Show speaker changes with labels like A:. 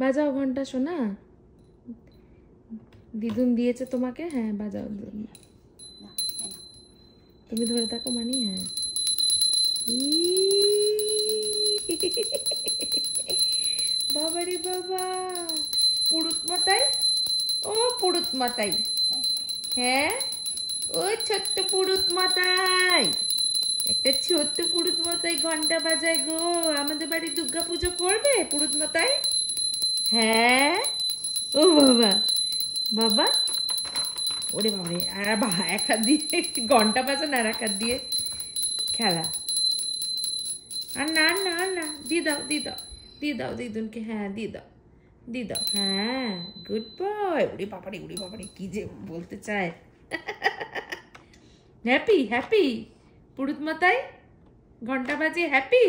A: বাজাও ঘন্টা সোনা, দিদুন দিয়েছে তোমাকে। হ্যাঁ বাজাও, তুমি ধরে থাকো মানি। হ্যাঁ বাবারে বাবা, পুরুত মাতাই, ও পুরুত মাতাই, হ্যাঁ ও ছোট্ট পুরুত মাতাই, একটা ছোট্ট পুরুত মাতাই ঘন্টা বাজায় গো। আমাদের বাড়ি দুর্গা পুজো করবে পুরুত মাতাই? হ্যাঁ ও বাবা বাবা, ওরে বাবারে, আর এক হাত দিয়ে ঘন্টা বাজান আর এক হাত দিয়ে খেলা। আর না না না, দিয়ে দাও দিয়ে দাও দিয়ে দাও দিদুনকে। হ্যাঁ দিয়ে দাও দিয়ে দাও। হ্যাঁ গুড বয়। উড়ি বাবারে কি যে বলতে চায়। হ্যাপি হ্যাপি পুরুত মাতাই ঘন্টা বাজে হ্যাপি।